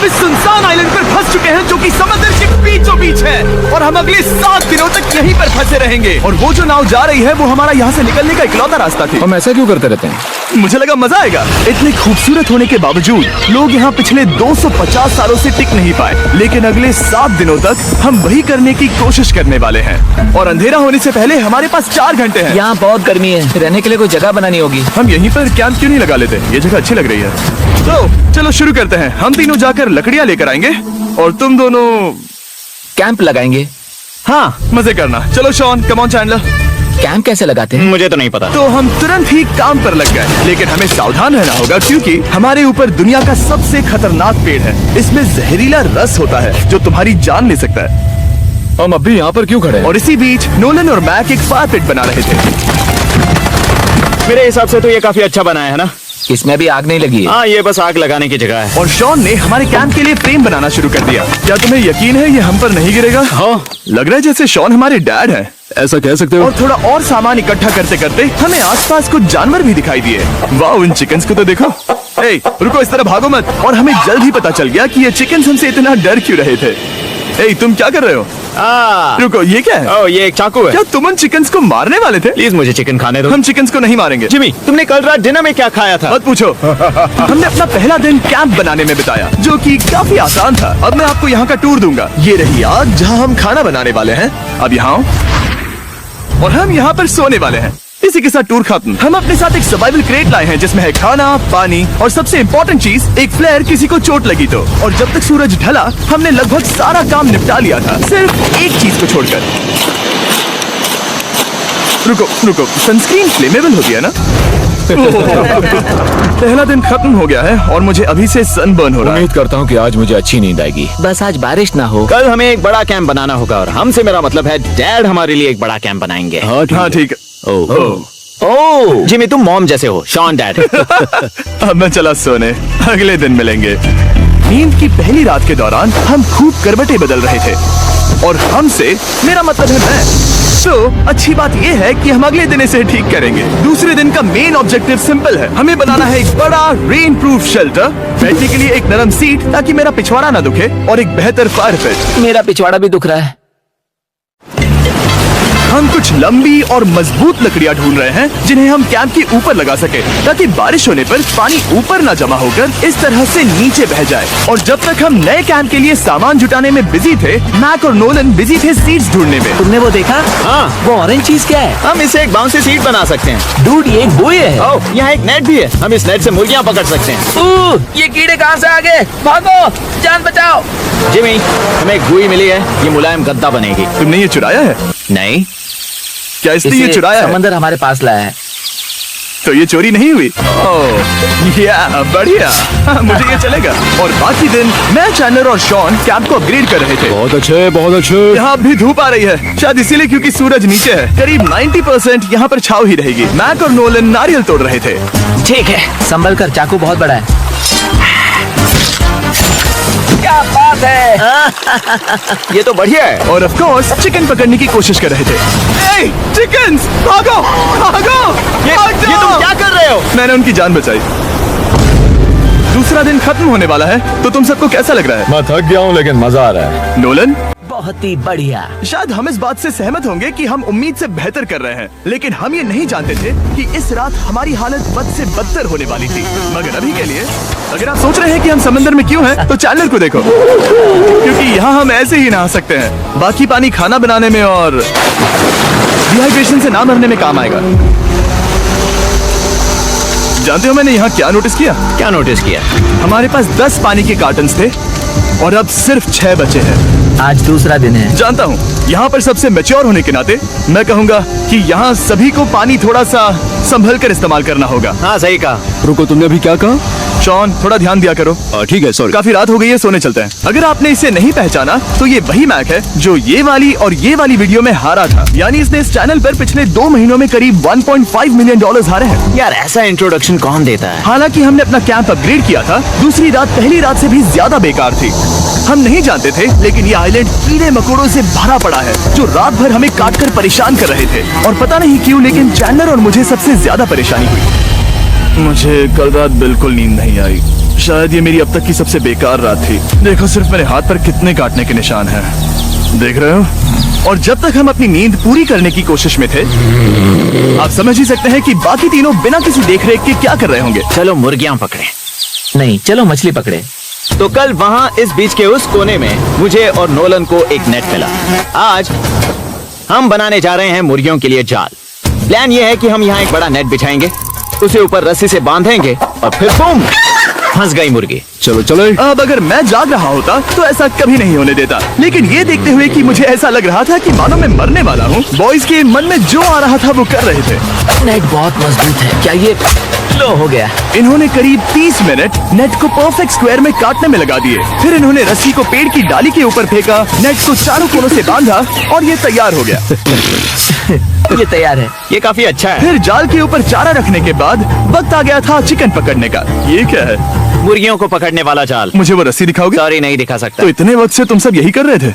हम इस सुनसान आइलैंड पर फंस चुके हैं जो कि समंदर के बीचों बीच है और हम अगले 7 दिनों तक यहीं पर फंसे रहेंगे। और वो जो नाव जा रही है वो हमारा यहाँ से निकलने का इकलौता रास्ता थी। हम ऐसा क्यों करते रहते हैं? मुझे लगा मजा आएगा। इतने खूबसूरत होने के बावजूद लोग यहाँ पिछले 250 सालों से टिक नहीं पाए, लेकिन अगले 7 दिनों तक हम वही करने की कोशिश करने वाले हैं। और अंधेरा होने से पहले हमारे पास 4 घंटे हैं। यहाँ बहुत गर्मी है, रहने के लिए कोई जगह बनानी होगी। हम यहीं पर कैंप क्यों नहीं लगा लेते? ये जगह अच्छी लग रही है। तो चलो शुरू करते हैं। हम तीनों जाकर लकड़ियाँ लेकर आएंगे और तुम दोनों कैंप लगाएंगे। हाँ, मजे करना। चलो Shawn, come on Chandler. Camp कैसे लगाते हैं? मुझे तो नहीं पता। तो हम तुरंत ही काम पर लग गए, लेकिन हमें सावधान रहना होगा क्योंकि हमारे ऊपर दुनिया का सबसे खतरनाक पेड़ है। इसमें जहरीला रस होता है जो तुम्हारी जान ले सकता है। हम अभी यहाँ पर क्यों खड़े हैं? और इसी बीच नोलन और मैक एक फायर पिट बना रहे थे। मेरे हिसाब से तो ये काफी अच्छा बनाया है ना? इसमें भी आग नहीं लगी है। हाँ, ये बस आग लगाने की जगह है। और शॉन ने हमारे कैंप के लिए फ्रेम बनाना शुरू कर दिया। क्या तुम्हें यकीन है ये हम पर नहीं गिरेगा? हाँ, लग रहा है जैसे शॉन हमारे डैड हैं। ऐसा कह सकते हो। और थोड़ा और सामान इकट्ठा करते करते हमें आसपास कुछ जानवर भी दिखाई दिए। वाह, उन चिकन्स को तो देखो। ए, रुको, इस तरह भागो मत। और हमें जल्द ही पता चल गया कि ये चिकन्स हमसे इतना डर क्यों रहे थे। ए, तुम क्या कर रहे हो? रुको, ये क्या है? ओह, ये एक चाकू है। क्या तुम उन चिकन्स को मारने वाले थे? प्लीज मुझे चिकन खाने दो। हम चिकन्स को नहीं मारेंगे। जिमी, तुमने कल रात डिनर में क्या खाया था? मत पूछो। हमने अपना पहला दिन कैंप बनाने में बिताया, जो कि काफी आसान था। अब मैं आपको यहाँ का टूर दूंगा। ये रही आग जहाँ हम खाना बनाने वाले हैं। अब यहाँ और हम यहाँ पर सोने वाले हैं। इसी के साथ टूर खत्म। हम अपने साथ एक सर्वाइवल क्रेट लाए हैं जिसमें है खाना, पानी और सबसे इम्पोर्टेंट चीज, एक फ्लेयर किसी को चोट लगी तो। और जब तक सूरज ढला हमने लगभग सारा काम निपटा लिया था, सिर्फ एक चीज को छोड़कर। रुको, सनस्क्रीन फ्लेमेबल होती है ना? पहला दिन खत्म हो गया है और मुझे अभी से सनबर्न हो रहा है। उम्मीद करता हूँ कि आज मुझे अच्छी नींद आएगी। बस आज बारिश ना हो। कल हमें एक बड़ा कैंप बनाना होगा और हमसे मेरा मतलब है डैड हमारे लिए एक बड़ा कैंप बनाएंगे। हाँ ठीक है। ओह, जिमी तुम मॉम जैसे हो। Shawn dad. अब मैं चला सोने, अगले दिन मिलेंगे। नींद की पहली रात के दौरान हम खूब करवटें बदल रहे थे और हमसे मेरा मतलब है मैं। तो अच्छी बात यह है कि हम अगले दिन इसे ठीक करेंगे। दूसरे दिन का मेन ऑब्जेक्टिव सिंपल है। हमें बनाना है एक बड़ा रेन प्रूफ शेल्टर, बैठने के लिए एक नरम सीट ताकि मेरा पिछवाड़ा ना दुखे और एक बेहतर फायर पिट। मेरा पिछवाड़ा भी दुख रहा है। हम कुछ लंबी और मजबूत लकड़ियां ढूंढ रहे हैं जिन्हें हम कैंप के ऊपर लगा सके ताकि बारिश होने पर पानी ऊपर ना जमा होकर इस तरह से नीचे बह जाए। और जब तक हम नए कैंप के लिए सामान जुटाने में बिजी थे, मैक और नोलन बिजी थे सीड्स ढूंढने में। तुमने वो देखा? हाँ, वो ऑरेंज चीज क्या है? हम इसे एक बाउंसी सीट बना सकते हैं। डूड, ये एक बुए है। ओह, यहाँ एक नेट भी है। हम इस नेट से मुर्गियाँ पकड़ सकते हैं। ये कीड़े कहाँ से आ गए? भागो, जान बचाओ। जिमी, हमें एक बुई मिली है। ये मुलायम गद्दा बनेगी। तुमने ये चुराया है? नहीं, क्या इसने ये इसे चुराया है? समंदर हमारे पास लाया है। तो ये चोरी नहीं हुई? ओह, या बढ़िया। मुझे ये चलेगा। और बाकी दिन मैं, चैंडलर और शॉन कैंप को अपग्रेड कर रहे थे। बहुत अच्छे, बहुत अच्छे। यहाँ भी धूप आ रही है, शायद इसीलिए क्योंकि सूरज नीचे है। करीब 90% यहाँ पर छाव ही रहेगी। मैक और नोलन नारियल तोड़ रहे थे। ठीक है, संभल कर, चाकू बहुत बड़ा है। क्या बात है। ये तो बढ़िया है। और ऑफ कोर्स चिकन पकड़ने की कोशिश कर रहे थे। ए, चिकन्स, भागो, भागो, ये तुम क्या कर रहे हो? मैंने उनकी जान बचाई। दूसरा दिन खत्म होने वाला है, तो तुम सबको कैसा लग रहा है? मैं थक गया हूँ लेकिन मजा आ रहा है। नोलन, बहुत ही बढ़िया। शायद हम इस बात से सहमत होंगे कि हम उम्मीद से बेहतर कर रहे हैं, लेकिन हम ये नहीं जानते थे कि इस रात हमारी हालत बद से बदतर होने वाली थी। मगर अभी के लिए, अगर आप सोच रहे हैं कि हम समंदर में क्यों हैं, तो चैनल को देखो, क्योंकि यहाँ हम ऐसे ही नहा सकते हैं। बाकी पानी खाना बनाने में और डिहाइड्रेशन से ना मरने में काम आएगा। जानते हो मैंने यहाँ क्या नोटिस किया? क्या नोटिस किया? हमारे पास 10 पानी के कार्टन्स थे और अब सिर्फ 6 बचे हैं। आज दूसरा दिन है। जानता हूँ, यहाँ पर सबसे मैच्योर होने के नाते मैं कहूँगा कि यहाँ सभी को पानी थोड़ा सा संभल कर इस्तेमाल करना होगा। हाँ, सही कहा। रुको, तुमने अभी क्या कहा? शॉन, थोड़ा ध्यान दिया करो। ठीक है, सॉरी। काफी रात हो गई है, सोने चलते हैं। अगर आपने इसे नहीं पहचाना तो ये वही मैक है जो ये वाली और ये वाली वीडियो में हारा था। यानी इसने इस चैनल पर पिछले 2 महीनों में करीब $1.5 मिलियन हारे हैं। यार, ऐसा इंट्रोडक्शन कौन देता है? हालांकि हमने अपना कैंप अपग्रेड किया था, दूसरी रात पहली रात से भी ज्यादा बेकार थी। हम नहीं जानते थे, लेकिन ये आइलैंड कीड़े मकोड़ों से भरा पड़ा है जो रात भर हमें काट कर परेशान कर रहे थे। और पता नहीं क्यों, लेकिन चैंडलर और मुझे सबसे ज्यादा परेशानी हुई। मुझे कल रात बिल्कुल नींद नहीं आई। शायद ये मेरी अब तक की सबसे बेकार रात थी। देखो सिर्फ मेरे हाथ पर कितने काटने के निशान हैं। देख रहे हो? और जब तक हम अपनी नींद पूरी करने की कोशिश में थे, आप समझ ही सकते हैं कि बाकी तीनों बिना किसी देखरेख के क्या कर रहे होंगे। चलो मुर्गियां पकड़े। नहीं, चलो मछली पकड़े। तो कल वहाँ इस बीच के उस कोने में मुझे और नोलन को एक नेट मिला। आज हम बनाने जा रहे हैं मुर्गियों के लिए जाल। प्लान ये है कि हम यहाँ एक बड़ा नेट बिछाएंगे, उसे ऊपर रस्सी से बांधेंगे और फिर बूम, फंस गई मुर्गी। चलो चलो। अब अगर मैं जाग रहा होता तो ऐसा कभी नहीं होने देता, लेकिन ये देखते हुए कि मुझे ऐसा लग रहा था कि मानो मैं मरने वाला हूँ, बॉयज के मन में जो आ रहा था वो कर रहे थे। नेट बहुत मजबूत है। क्या ये लो हो गया? इन्होंने करीब 30 मिनट नेट को परफेक्ट स्क्वायर में काटने में लगा दिए। फिर इन्होंने रस्सी को पेड़ की डाली के ऊपर फेंका, नेट को चारों कोनों से बांधा और ये तैयार हो गया। ये तैयार है। ये काफी अच्छा है। फिर जाल के ऊपर चारा रखने के बाद वक्त आ गया था चिकन पकड़ने का। ये क्या है? मुर्गियों को पकड़ने वाला जाल। मुझे वो रस्सी दिखाओगे? सॉरी, नहीं दिखा सकता। तो इतने वक्त से तुम सब यही कर रहे थे?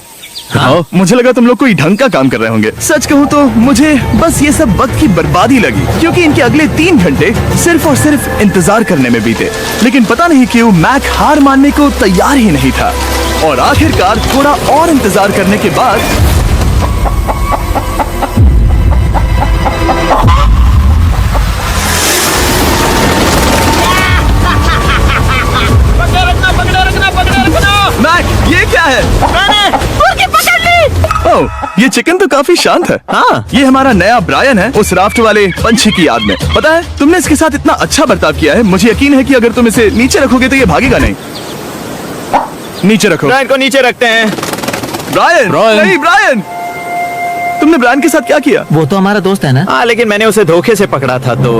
हाँ। मुझे लगा तुम लोग कोई ढंग का काम कर रहे होंगे। सच कहूँ तो मुझे बस ये सब वक्त की बर्बादी लगी, क्योंकि इनके अगले 3 घंटे सिर्फ और सिर्फ इंतजार करने में बीते। लेकिन पता नहीं क्यों मैक हार मानने को तैयार ही नहीं था, और आखिरकार थोड़ा और इंतजार करने के बाद मैक, ये क्या है? मैंने मुर्गी पकड़ ली। ओह, ये चिकन तो काफी शांत है। हाँ। ये हमारा नया ब्रायन है, उस राफ्ट वाले पंछी की याद में। पता है, तुमने इसके साथ इतना अच्छा बर्ताव किया है, मुझे यकीन है कि अगर तुम इसे नीचे रखोगे तो ये भागेगा नहीं। नीचे रखो। ब्रायन को नीचे रखते हैं। ब्रायन, नहीं ब्रायन, तुमने ब्रायन के साथ क्या किया? वो तो हमारा दोस्त है ना। हाँ, लेकिन मैंने उसे धोखे से पकड़ा था तो।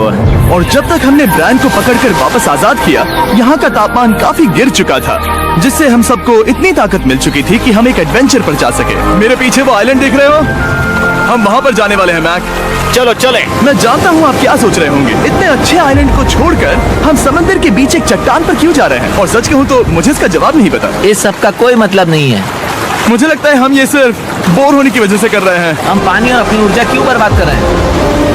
और जब तक हमने ब्रायन को पकड़कर वापस आजाद किया, यहाँ का तापमान काफी गिर चुका था, जिससे हम सबको इतनी ताकत मिल चुकी थी कि हम एक एडवेंचर पर जा सके। मेरे पीछे वो आइलैंड देख रहे हो? हम वहाँ पर जाने वाले हैं मैक। चलो चले। मैं जानता हूँ आप क्या सोच रहे होंगे, इतने अच्छे आइलैंड को छोड़कर हम समंदर के बीच एक चट्टान पर क्यों जा रहे हैं? और सच कहूँ तो मुझे इसका जवाब नहीं पता। इस सब का कोई मतलब नहीं है। मुझे लगता है हम ये सिर्फ बोर होने की वजह से कर रहे हैं। हम पानी और अपनी ऊर्जा क्यों बर्बाद कर रहे हैं?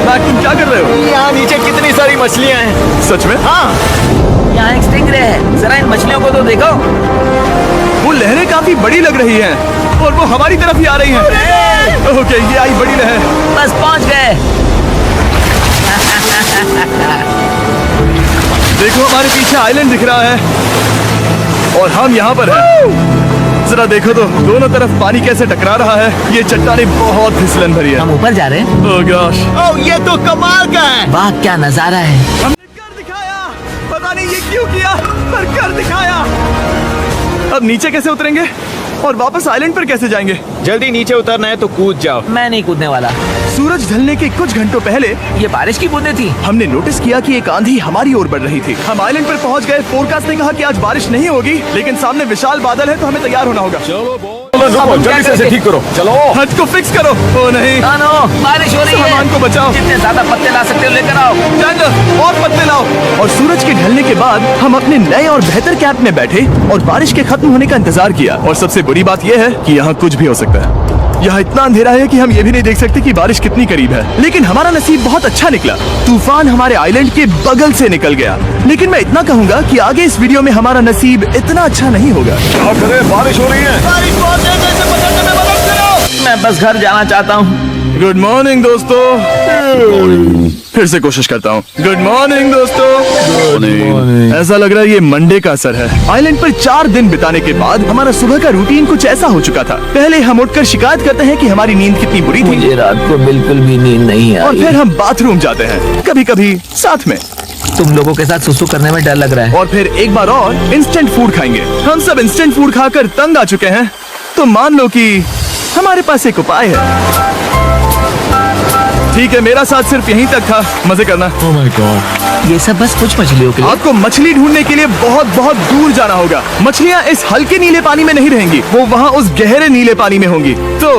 मैक, तुम क्या कर रहे हो? यहाँ नीचे कितनी सारी मछलियाँ हैं। सच में? हाँ, यहाँ एक स्टिंगरे है, जरा इन मछलियों को तो देखो। वो लहरें काफी बड़ी लग रही हैं और वो हमारी तरफ ही आ रही हैं। ओके, ये आई बड़ी लहर। बस पहुँच गए। देखो हमारे पीछे आइलैंड दिख रहा है और हम यहाँ पर हैं। जरा देखो तो दोनों तरफ पानी कैसे टकरा रहा है। ये चट्टानें बहुत फिसलन भरी है। हम ऊपर जा रहे हैं। ओह गॉश, ओह, ये तो कमाल का है। वाह, क्या नजारा है। हमने कर दिखाया। पता नहीं ये क्यों किया, पर कर दिखाया। अब नीचे कैसे उतरेंगे और वापस आइलैंड पर कैसे जाएंगे? जल्दी नीचे उतरना है तो कूद जाओ। मैं नहीं कूदने वाला। सूरज ढलने के कुछ घंटों पहले ये बारिश की बूंदें थी। हमने नोटिस किया कि एक आंधी हमारी ओर बढ़ रही थी। हम आइलैंड पर पहुंच गए। फोरकास्ट ने कहा कि आज बारिश नहीं होगी, लेकिन सामने विशाल बादल है तो हमें तैयार होना होगा। रुको, जल्दी से इसे ठीक करो। चलो। हट को फिक्स करो। ओ नहीं, नो, बारिश हो रही है। सामान को बचाओ। जितने ज्यादा पत्ते ला सकते हो लेकर आओ। चंद और पत्ते लाओ। और सूरज के ढलने के बाद हम अपने नए और बेहतर कैंप में बैठे और बारिश के खत्म होने का इंतजार किया। और सबसे बुरी बात यह है कि यहाँ कुछ भी हो सकता है। यहाँ इतना अंधेरा है कि हम ये भी नहीं देख सकते कि बारिश कितनी करीब है। लेकिन हमारा नसीब बहुत अच्छा निकला। तूफान हमारे आइलैंड के बगल से निकल गया। लेकिन मैं इतना कहूँगा कि आगे इस वीडियो में हमारा नसीब इतना अच्छा नहीं होगा। बारिश हो रही है। बारिश को तेजी से पकड़ने में मदद करो। मैं बस घर जाना चाहता हूँ। गुड मॉर्निंग दोस्तों। फिर से कोशिश करता हूँ। गुड मॉर्निंग दोस्तों। ऐसा लग रहा है ये मंडे का असर है। आइलैंड पर 4 दिन बिताने के बाद हमारा सुबह का रूटीन कुछ ऐसा हो चुका था। पहले हम उठकर शिकायत करते हैं कि हमारी नींद कितनी बुरी थी, मुझे रात को बिल्कुल भी नींद नहीं और आई। फिर हम बाथरूम जाते हैं, कभी कभी साथ में, तुम लोगों के साथ सुसु करने में डर लग रहा है। और फिर एक बार और इंस्टेंट फूड खाएंगे। हम सब इंस्टेंट फूड खाकर तंग आ चुके हैं, तो मान लो कि हमारे पास एक उपाय है। ठीक है, मेरा साथ सिर्फ यहीं तक था। मजे करना। Oh my God. ये सब बस कुछ मछलियों के लिए। आपको मछली ढूंढने के लिए बहुत बहुत दूर जाना होगा। मछलियाँ इस हल्के नीले पानी में नहीं रहेंगी, वो वहाँ उस गहरे नीले पानी में होंगी। तो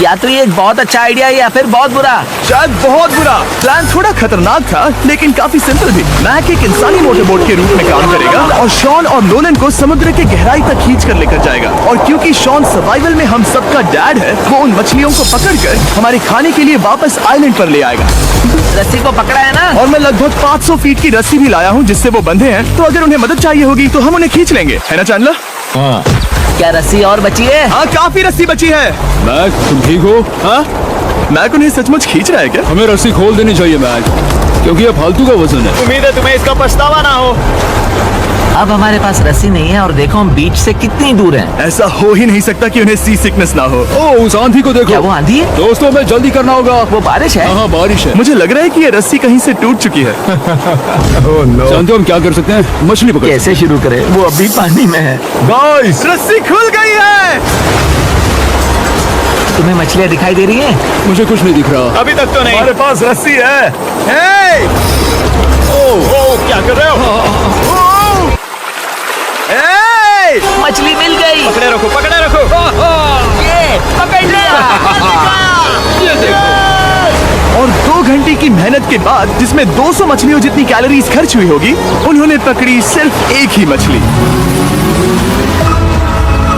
या तो ये एक बहुत अच्छा आइडिया है या फिर बहुत बुरा। शायद बहुत बुरा। प्लान थोड़ा खतरनाक था, लेकिन काफी सिंपल भी। मैक एक इंसानी मोटरबोट के रूप में काम करेगा और शॉन और नोलन को समुद्र के गहराई तक खींच कर लेकर जाएगा। और क्योंकि शॉन सर्वाइवल में हम सबका डैड है, वो उन मछलियों को पकड़कर हमारे खाने के लिए वापस आइलैंड पर ले आएगा। रस्सी को पकड़ा है ना? और मैं लगभग 500 फीट फीट की रस्सी भी लाया हूँ जिससे वो बंधे हैं, तो अगर उन्हें मदद चाहिए होगी तो हम उन्हें खींच लेंगे, है ना चैंडलर? हाँ क्या रस्सी और बची है? हाँ, काफी रस्सी बची है। मैक, तुम ठीक हो? हाँ, मैक उन्हें सचमुच खींच रहा है क्या? हमें रस्सी खोल देनी चाहिए मैक, क्योंकि ये फालतू का वजन है। उम्मीद है तुम्हें इसका पछतावा ना हो। अब हमारे पास रस्सी नहीं है और देखो हम बीच से कितनी दूर हैं। ऐसा हो ही नहीं सकता कि उन्हें सी सिकनेस ना हो। ओ, उस आंधी को क्या देखो। वो आंधी है? दोस्तों, हमें जल्दी करना होगा। वो बारिश है? हाँ, बारिश है। मुझे लग रहा है कि ये रस्सी कहीं से टूट चुकी है। जानते हो हम क्या कर सकते हैं? मछली पकड़। कैसे शुरू करें? वो अभी पानी में है। गाइस, रस्सी खुल गई है। तुम्हें मछलियाँ दिखाई दे रही हैं? मुझे कुछ नहीं दिख रहा। अभी तक तो नहीं। हमारे पास रस्सी है। हे! ओ, क्या कर रहे हो? हे! मछली मिल गई। पकड़े रखो, पकड़े रखो। ये पकड़ लिया। ये देखो। और 2 घंटे की मेहनत के बाद, जिसमें 200 मछलियों जितनी कैलोरीज खर्च हुई होगी, उन्होंने पकड़ी सिर्फ एक ही मछली।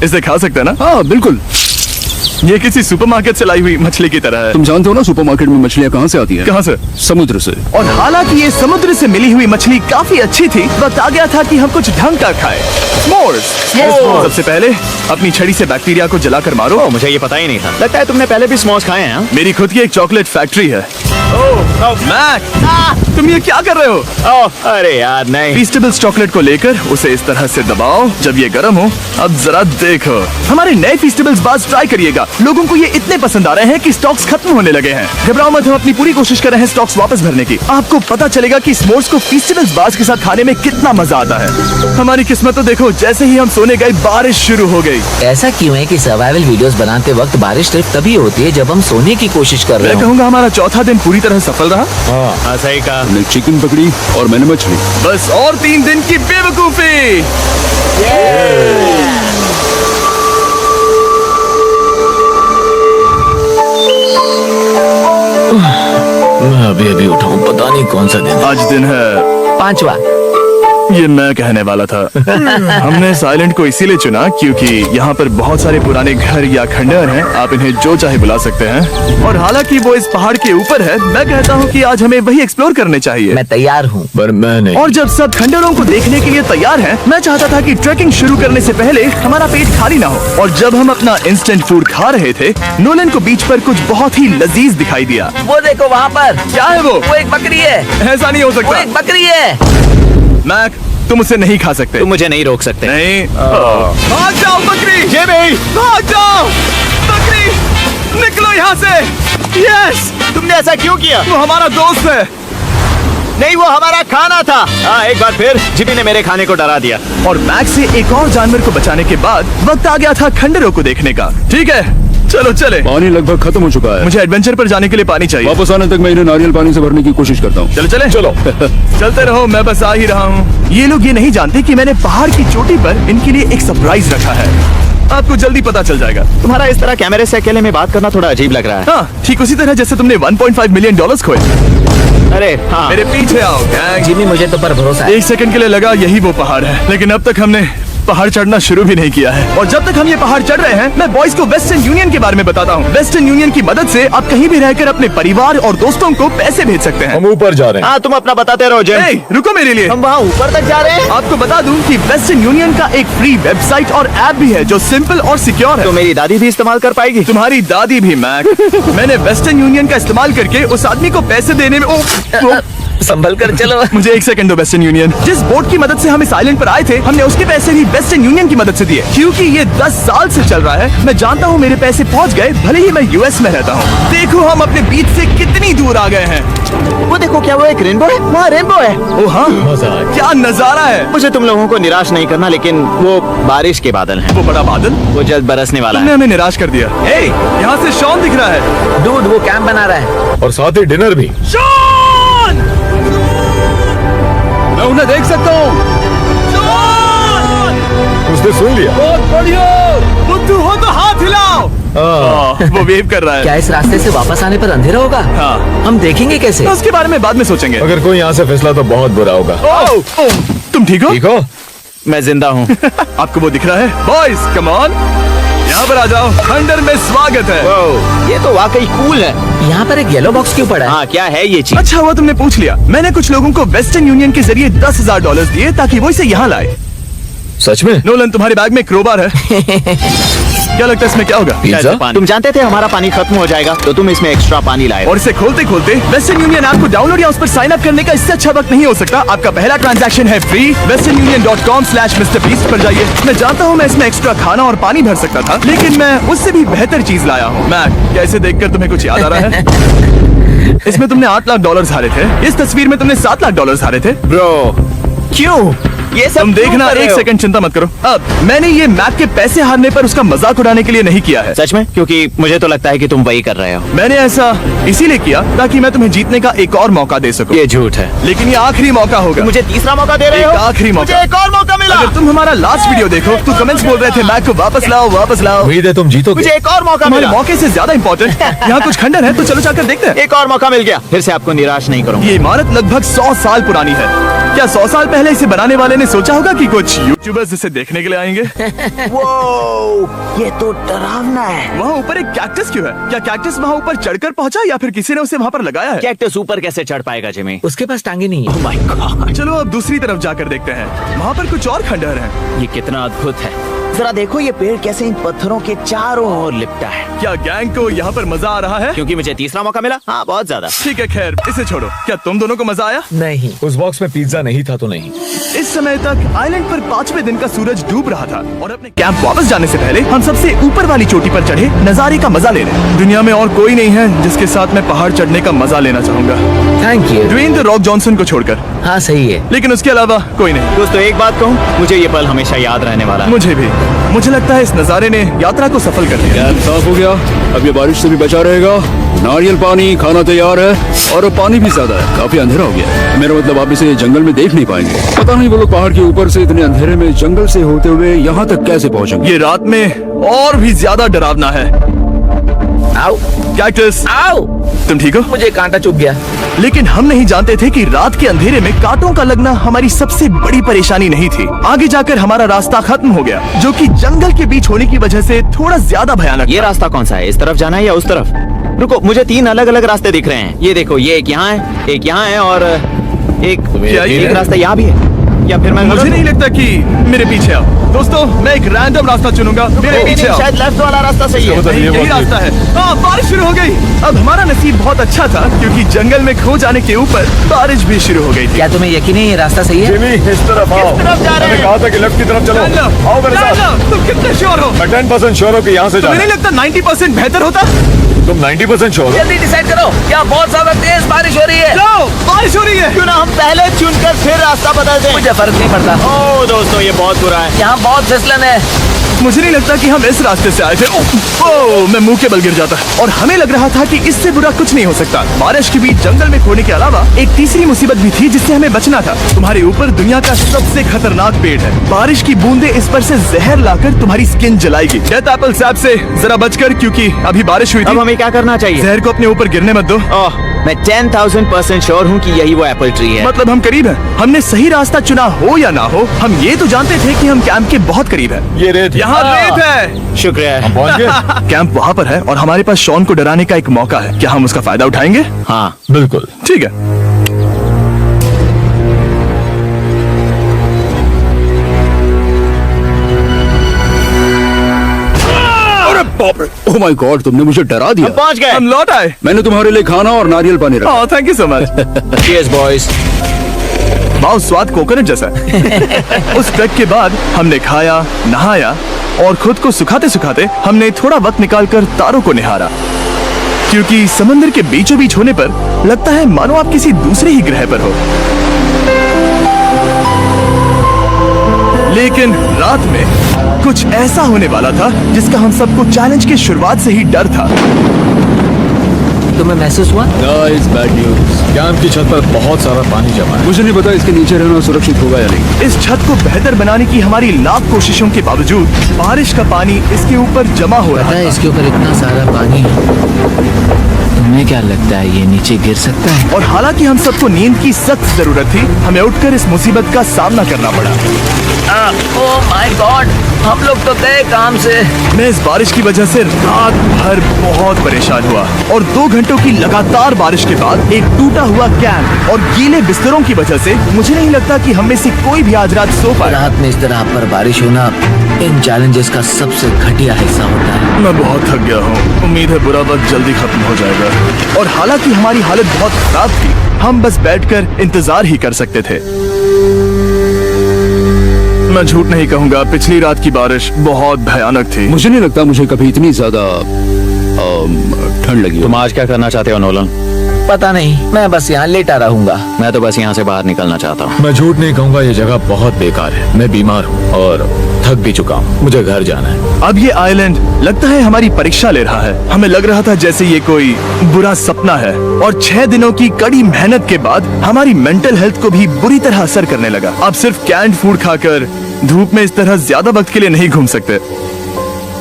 इसे खा सकते हैं ना? हाँ बिल्कुल। ये किसी सुपरमार्केट से लाई हुई मछली की तरह है। तुम जानते हो ना सुपरमार्केट में मछलियाँ कहाँ से आती हैं? कहाँ से? समुद्र से। और हालांकि ये समुद्र से मिली हुई मछली काफी अच्छी थी, वक्त आ गया था कि हम कुछ ढंग का खाएं। S'mores। सबसे पहले अपनी छड़ी से बैक्टीरिया को जलाकर मारो। ओ, मुझे ये पता ही नहीं था। लगता है तुमने पहले भी स्मोक्स खाए हैं। हाँ? मेरी खुद की एक चॉकलेट फैक्ट्री है। मैक, तुम ये क्या कर रहे हो? ओह, अरे यार नहीं। फीस्टेबल्स चॉकलेट को लेकर उसे इस तरह से दबाओ जब ये गर्म हो। अब जरा देखो, हमारे नए फीस्टेबल्स बार्स ट्राई करिएगा। लोगों को ये इतने पसंद आ रहे हैं कि स्टॉक्स खत्म होने लगे हैं। घबराओ मत, हम अपनी पूरी कोशिश कर रहे हैं स्टॉक्स वापस भरने की। आपको पता चलेगा कि s'mores को फीस्टेबल्स बार्स के साथ खाने में कितना मजा आता है। हमारी किस्मत तो देखो, जैसे ही हम सोने गए बारिश शुरू हो गई। ऐसा क्यों है कि सर्वाइवल वीडियोस बनाते वक्त बारिश सिर्फ तभी होती है जब हम सोने की कोशिश कर रहे मैं हो? कहूँगा हमारा चौथा दिन पूरी तरह सफल रहा। हाँ, सही कहा। हमने चिकन पकड़ी और मैंने मछली। बस और 3 दिन की बेवकूफी। मैं अभी उठाऊं, पता नहीं कौन सा दिन। आज दिन है 5वां। ये मैं कहने वाला था। हमने साइलेंट को इसीलिए चुना क्योंकि यहाँ पर बहुत सारे पुराने घर या खंडहर हैं, आप इन्हें जो चाहे बुला सकते हैं। और हालांकि वो इस पहाड़ के ऊपर है, मैं कहता हूँ कि आज हमें वही एक्सप्लोर करने चाहिए। मैं तैयार हूँ। पर मैं नहीं। और जब सब खंडहरों को देखने के लिए तैयार हैं, मैं चाहता था कि ट्रैकिंग शुरू करने से पहले हमारा पेट खाली ना हो। और जब हम अपना इंस्टेंट फूड खा रहे थे, नोलन को बीच पर कुछ बहुत ही लजीज दिखाई दिया। वो देखो वहाँ पर। क्या है वो? वो एक बकरी है। ऐसा नहीं हो वो सकता। एक बकरी है। मैक, तुम उसे नहीं खा सकते। तुम मुझे नहीं रोक सकते। नहीं। भाग जाओ बकरी! ये भी। भाग जाओ बकरी! निकलो यहाँ से! यस! तुमने ऐसा क्यों किया? वो हमारा दोस्त है। नहीं, वो हमारा खाना था। हाँ, एक बार फिर जिमी ने मेरे खाने को डरा दिया। और मैक से एक और जानवर को बचाने के बाद वक्त आ गया था खंडहरों को देखने का। ठीक है, चलो चले। पानी लगभग खत्म हो चुका है। मुझे एडवेंचर पर जाने के लिए पानी चाहिए। वापस आने तक मैं इन्हें नारियल पानी से भरने की कोशिश करता हूँ। चलो चले। चलो चलते रहो, मैं बस आ ही रहा हूँ। ये लोग ये नहीं जानते कि मैंने पहाड़ की चोटी पर इनके लिए एक सरप्राइज रखा है। आपको जल्दी पता चल जाएगा। तुम्हारा इस तरह कैमरे से अकेले में बात करना थोड़ा अजीब लग रहा है। हाँ, ठीक उसी तरह जैसे तुमने $1.5 मिलियन खोए। अरे हाँ। मेरे पीछे आओ गैंग। जिमी, मुझे तो पर भरोसा है। 1 सेकंड के लिए लगा यही वो पहाड़ है, लेकिन अब तक हमने पहाड़ चढ़ना शुरू भी नहीं किया है। और जब तक हम ये पहाड़ चढ़ रहे हैं, मैं बॉयज को वेस्टर्न यूनियन के बारे में बताता हूँ। वेस्टर्न यूनियन की मदद से आप कहीं भी रहकर अपने परिवार और दोस्तों को पैसे भेज सकते हैं। ऊपर जा रहे हाँ, तुम अपना बताते रहो जिम। ए, रुको मेरे लिए। हम वहाँ ऊपर तक जा रहे हैं। आपको बता दूं कि वेस्टर्न यूनियन का एक फ्री वेबसाइट और ऐप भी है जो सिंपल और सिक्योर है। तो मेरी दादी भी इस्तेमाल कर पाएगी। तुम्हारी दादी भी मैक। मैंने वेस्टर्न यूनियन का इस्तेमाल करके उस आदमी को पैसे देने में संभल कर चलो। मुझे 1 सेकंड दो। वेस्टर्न यूनियन, जिस बोट की मदद से हम इस आइलैंड पर आए थे, हमने उसके पैसे भी वेस्टर्न यूनियन की मदद से दिए। क्योंकि ये 10 साल से चल रहा है, मैं जानता हूँ मेरे पैसे पहुँच गए, भले ही मैं यूएस में रहता हूँ। देखो हम अपने बीच से कितनी दूर आ गए हैं। वो देखो, क्या वो एक रेनबो है? वहाँ रेनबो है। ओ हाँ, क्या नजारा है। मुझे तुम लोगों को निराश नहीं करना, लेकिन वो बारिश के बादल हैं। वो बड़ा बादल, वो जल्द बरसने वाला तुमने है। हमें निराश कर दिया। ए, यहाँ से शॉन दिख रहा है। डूड, वो कैंप बना रहा है। और साथ ही डिनर भी। शॉन! मैं उन्हें देख सकता हूँ। उसने सुन लिया। बहुत बढ़िया। बुद्धू हो तो हाथ हिलाओ। वो वेव कर रहा है। क्या इस रास्ते से वापस आने पर अंधेरा होगा? हाँ। हम देखेंगे कैसे? तो उसके बारे में बाद में सोचेंगे। अगर कोई यहाँ से फिसला तो बहुत बुरा होगा। तुम ठीक हो? ठीक हो? मैं जिंदा हूँ। आपको वो दिख रहा है? बॉयज कम ऑन, यहाँ पर आ जाओ, खंडर में स्वागत है। ये तो वाकई कूल है। यहाँ पर एक येलो बॉक्स क्यों पड़ा है? हाँ, क्या है ये चीज? अच्छा हुआ तुमने पूछ लिया। मैंने कुछ लोगों को वेस्टर्न यूनियन के जरिए $10,000 दिए ताकि वो इसे यहाँ लाए। सच में? नोलन, तुम्हारे बैग में क्रोबार है। क्या लगता है इसमें क्या होगा? पिज्जा? पानी। तुम जानते थे हमारा पानी खत्म हो जाएगा, तो तुम इसमें एक्स्ट्रा पानी लाए। और इसे खोलते खोलते वेस्टर्न यूनियन ऐप को डाउनलोड या उस पर साइन अप करने का इससे अच्छा वक्त नहीं हो सकता। आपका पहला ट्रांजैक्शन है फ्री। westernunion.com/MrBeast पर जाइए। मैं जानता हूँ मैं इसमें एक्स्ट्रा खाना और पानी भर सकता था, लेकिन मैं उससे भी बेहतर चीज लाया हूँ। मैक, क्या इसे देखकर तुम्हें कुछ याद आ रहा है? इसमें तुमने $8 लाख हारे थे। इस तस्वीर में तुमने $7 लाख हारे थे। ब्रो, क्यों? ये सब तुम देखना, क्यों कर रहे एक हो? सेकंड चिंता मत करो। अब मैंने ये मैक के पैसे हारने पर उसका मजाक उड़ाने के लिए नहीं किया है। सच में? क्योंकि मुझे तो लगता है कि तुम वही कर रहे हो। मैंने ऐसा इसीलिए किया ताकि मैं तुम्हें जीतने का एक और मौका दे सकूं। ये झूठ है। लेकिन ये आखिरी मौका होगा। मुझे तीसरा मौका दे रहे एक हो? आखिरी मौका। मुझे एक और मौका मिला। अगर तुम हमारा लास्ट वीडियो देखो तो कमेंट्स बोल रहे थे मैक को वापस लाओ, वापस लाओ। उम्मीद है तुम जीतोगे। मुझे एक और मौका तुम्हारे मिला। मौके से ज्यादा इंपॉर्टेंट यहाँ कुछ खंडर है, तो चलो जाकर देखते हैं। एक और मौका मिल गया। फिर से आपको निराश नहीं करूंगा। ये इमारत लगभग 100 साल पुरानी है। क्या 100 साल पहले इसे बनाने वाले ने सोचा होगा कि कुछ यूट्यूबर्स इसे देखने के लिए आएंगे? ये तो डरावना है। वहाँ ऊपर एक कैक्टस क्यों है? क्या कैक्टस वहाँ ऊपर चढ़कर पहुँचा या फिर किसी ने उसे वहाँ पर लगाया है? कैक्टस ऊपर कैसे चढ़ पाएगा जिमी? उसके पास टांगे नहीं है। Oh my God! चलो अब दूसरी तरफ जाकर देखते हैं। वहाँ पर कुछ और खंडहर हैं। ये कितना अद्भुत है। जरा देखो ये पेड़ कैसे इन पत्थरों के चारों ओर लिपटा है। क्या गैंग को यहाँ पर मजा आ रहा है? क्योंकि मुझे तीसरा मौका मिला। हाँ, बहुत ज्यादा। ठीक है, खैर इसे छोड़ो। क्या तुम दोनों को मजा आया? नहीं। उस बॉक्स में पिज्जा नहीं था तो नहीं। इस समय तक आइलैंड पर 5वें दिन का सूरज डूब रहा था और अपने कैंप वापस जाने से पहले हम सबसे ऊपर वाली चोटी पर चढ़े नजारे का मजा ले रहे। दुनिया में और कोई नहीं है जिसके साथ मैं पहाड़ चढ़ने का मजा लेना चाहूंगा, thank you. Dwayne the Rock Johnson को छोड़कर। हाँ सही है। लेकिन उसके अलावा कोई नहीं। दोस्तों, एक बात कहूँ, मुझे ये पल हमेशा याद रहने वाला है। मुझे भी। मुझे लगता है इस नजारे ने यात्रा को सफल कर दिया। कैंप साफ हो गया, अब ये बारिश से भी बचा रहेगा। नारियल पानी, खाना तैयार है और अब पानी भी ज्यादा है। काफी अंधेरा हो गया। मेरा मतलब आप इसे जंगल में देख नहीं पाएंगे। पता नहीं वो लोग पहाड़ के ऊपर से इतने अंधेरे में जंगल से होते हुए यहाँ तक कैसे पहुँचेंगे। ये रात में और भी ज्यादा डरावना है। आओ कैक्टस, आओ। तुम ठीक हो? मुझे कांटा चुभ गया। लेकिन हम नहीं जानते थे कि रात के अंधेरे में कांटों का लगना हमारी सबसे बड़ी परेशानी नहीं थी। आगे जाकर हमारा रास्ता खत्म हो गया, जो कि जंगल के बीच होने की वजह से थोड़ा ज्यादा भयानक ये था। रास्ता कौन सा है? इस तरफ जाना है या उस तरफ? रुको, मुझे 3 अलग अलग रास्ते दिख रहे हैं। ये देखो, ये एक यहाँ है, एक यहाँ है और क्या ये एक है? रास्ता यहाँ भी है। या फिर मैं मुझे नहीं लगता कि मेरे पीछे आओ। दोस्तों, मैं एक रैंडम रास्ता चुनूंगा। मेरे पीछे आओ। शायद लेफ्ट वाला रास्ता सही है। नहीं, यही रास्ता है। हाँ, बारिश शुरू हो गई। अब हमारा नसीब बहुत अच्छा था क्योंकि जंगल में खो जाने के ऊपर बारिश भी शुरू हो गई थी। क्या तुम्हें यकीन है ये रास्ता सही है? इस तरफ आओ। तरफ जा रहे हैं? मैंने कहा था कि लेफ्ट की तरफ चलो। आओ मेरे साथ। तुम कितने श्योर हो? मैं 10% श्योर हूँ कि यहाँ से तुम्हें जाना। नहीं लगता 90% बेहतर होता? तुम 90% श्योर हो? जल्दी डिसाइड करो। क्या बहुत ज्यादा तेज बारिश हो रही है? जाओ, बारिश हो रही है। क्यों ना हम पहले चुनकर फिर रास्ता बदल दें? मुझे फर्क नहीं पड़ता। ओह दोस्तों, ये बहुत बुरा है। यहाँ बहुत फिसलन है। मुझे नहीं लगता कि हम इस रास्ते से आए थे। ओह, मैं मुंह के बल गिर जाता। और हमें लग रहा था कि इससे बुरा कुछ नहीं हो सकता। बारिश के बीच जंगल में खोने के अलावा एक तीसरी मुसीबत भी थी जिससे हमें बचना था। तुम्हारे ऊपर दुनिया का सबसे खतरनाक पेड़ है। बारिश की बूंदें इस पर से जहर लाकर तुम्हारी स्किन जलाएगी। डेथ एप्पल सैप से जरा बचकर, क्योंकि अभी बारिश हुई अब थी। हमें क्या करना चाहिए? जहर को अपने ऊपर गिरने मत दो। ओह, मैं 10,000% श्योर हूँ कि यही वो एप्पल ट्री है। मतलब हम करीब हैं। हमने सही रास्ता चुना हो या ना हो, हम ये तो जानते थे कि हम कैंप के बहुत करीब हैं। ये रेत है। यहाँ रेत है। शुक्रिया। पहुँच गए। कैंप वहाँ पर है और हमारे पास शॉन को डराने का एक मौका है। क्या हम उसका फायदा उठाएंगे? हाँ, बिल्कुल। ठीक है। अरे बाप रे, ओह माय गॉड, तुमने मुझे डरा दिया। हम पहुँच गए। हम लौट आए। मैंने तुम्हारे लिए खाना और नारियल पानी रखा। Oh, thank you so much. Cheers, boys. वाह, स्वाद कोकोनट जैसा है। उस ट्रैक के बाद हमने खाया, नहाया और खुद को सुखाते सुखाते हमने थोड़ा वक्त निकालकर तारों को निहारा, क्योंकि समंदर के बीचों बीच होने पर लगता है मानो आप किसी दूसरे ही ग्रह पर हो। लेकिन रात में कुछ ऐसा होने वाला था जिसका हम सबको चैलेंज की शुरुआत से ही डर था। तुम्हें महसूस हुआ? Guys, bad news. कैंप की छत पर बहुत सारा पानी जमा है। मुझे नहीं पता इसके नीचे रहना सुरक्षित होगा या नहीं। इस छत को बेहतर बनाने की हमारी लाख कोशिशों के बावजूद बारिश का पानी इसके ऊपर जमा हो रहा पता है था। इसके ऊपर इतना सारा पानी है। तुम्हें क्या लगता है ये नीचे गिर सकता है? और हालांकि हम सबको नींद की सख्त जरूरत थी, हमें उठकर इस मुसीबत का सामना करना पड़ा। ओह माय गॉड, हम लोग तो गए काम से। मैं इस बारिश की वजह से रात भर बहुत परेशान हुआ और 2 घंटों की लगातार बारिश के बाद एक टूटा हुआ कैंप और गीले बिस्तरों की वजह से मुझे नहीं लगता कि हम में से कोई भी आज रात सो पाया। रात में इस तरह पर बारिश होना इन चैलेंजेस का सबसे घटिया हिस्सा होता है। मैं बहुत थक गया हूँ, उम्मीद है बुरा वक्त जल्दी खत्म हो जाएगा। और हालांकि हमारी हालत बहुत खराब थी, हम बस बैठकर इंतजार ही कर सकते थे। मैं झूठ नहीं कहूँगा, पिछली रात की बारिश बहुत भयानक थी। मुझे नहीं लगता मुझे कभी इतनी ज्यादा ठंड लगी हो। तुम आज क्या करना चाहते हो नोलन? पता नहीं, मैं बस यहाँ लेटा रहूंगा। मैं तो बस यहाँ से बाहर निकलना चाहता हूँ। मैं झूठ नहीं कहूँगा, ये जगह बहुत बेकार है। मैं बीमार हूँ और थक भी चुका हूँ। मुझे घर जाना है। अब ये आइलैंड लगता है हमारी परीक्षा ले रहा है। हमें लग रहा था जैसे ये कोई बुरा सपना है और 6 दिनों की कड़ी मेहनत के बाद हमारी मेंटल हेल्थ को भी बुरी तरह असर करने लगा। अब सिर्फ कैंड फूड खाकर धूप में इस तरह ज्यादा वक्त के लिए नहीं घूम सकते।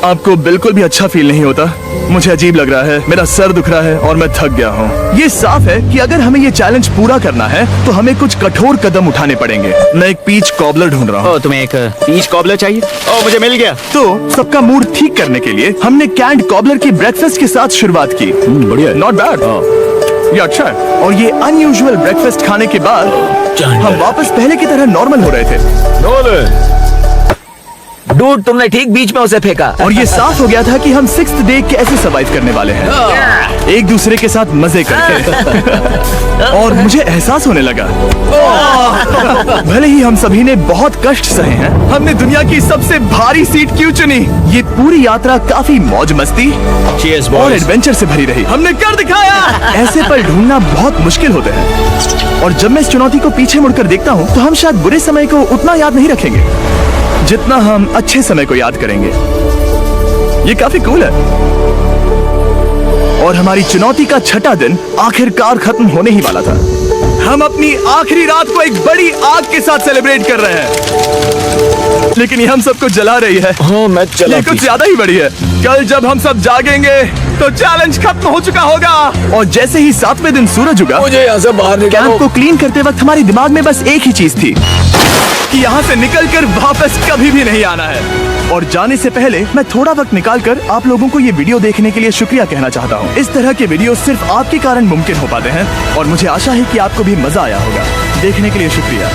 आपको बिल्कुल भी अच्छा फील नहीं होता? मुझे अजीब लग रहा है, मेरा सर दुख रहा है और मैं थक गया हूँ। ये साफ है कि अगर हमें ये चैलेंज पूरा करना है तो हमें कुछ कठोर कदम उठाने पड़ेंगे। मैं एक पीच कॉबलर ढूंढ रहा हूँ। ओ, तुम्हें एक पीच कॉबलर चाहिए? ओ, मुझे मिल गया। तो सबका मूड ठीक करने के लिए हमने कैंड कॉबलर की ब्रेकफास्ट के साथ शुरुआत की। बढ़िया है। नॉट बैड, ये अच्छा है। और ये अनयूजुअल ब्रेकफास्ट खाने के बाद हम वापस पहले की तरह नॉर्मल हो रहे थे। डूड, तुमने ठीक बीच में उसे फेंका। और ये साफ हो गया था कि हम 6th डे कैसे सर्वाइव करने वाले हैं, एक दूसरे के साथ मजे करके। और मुझे एहसास होने लगा, भले ही हम सभी ने बहुत कष्ट सहे हैं, हमने दुनिया की सबसे भारी सीट क्यों चुनी? ये पूरी यात्रा काफी मौज मस्ती Cheers, और boys. एडवेंचर से भरी रही। हमने कर दिखाया। ऐसे पल ढूंढना बहुत मुश्किल होते हैं और जब मैं इस चुनौती को पीछे मुड़कर देखता हूँ तो हम शायद बुरे समय को उतना याद नहीं रखेंगे जितना हम अच्छे समय को याद करेंगे। ये काफी कूल है। और हमारी चुनौती का 6ठा दिन आखिरकार खत्म होने ही वाला था। हम अपनी आखिरी रात को एक बड़ी आग के साथ सेलिब्रेट कर रहे हैं, लेकिन ये हम सबको जला रही है। हाँ, मैं चला ये कुछ ज्यादा ही बड़ी है। कल जब हम सब जागेंगे तो चैलेंज खत्म हो चुका होगा। और जैसे ही 7वें दिन सूरज उगा, मुझे यहाँ से बाहर कैंप निकालो। को क्लीन करते वक्त हमारे दिमाग में बस एक ही चीज थी कि यहाँ से निकलकर वापस कभी भी नहीं आना है। और जाने से पहले मैं थोड़ा वक्त निकालकर आप लोगों को ये वीडियो देखने के लिए शुक्रिया कहना चाहता हूँ। इस तरह के वीडियो सिर्फ आपके कारण मुमकिन हो पाते हैं और मुझे आशा है कि आपको भी मजा आया होगा। देखने के लिए शुक्रिया।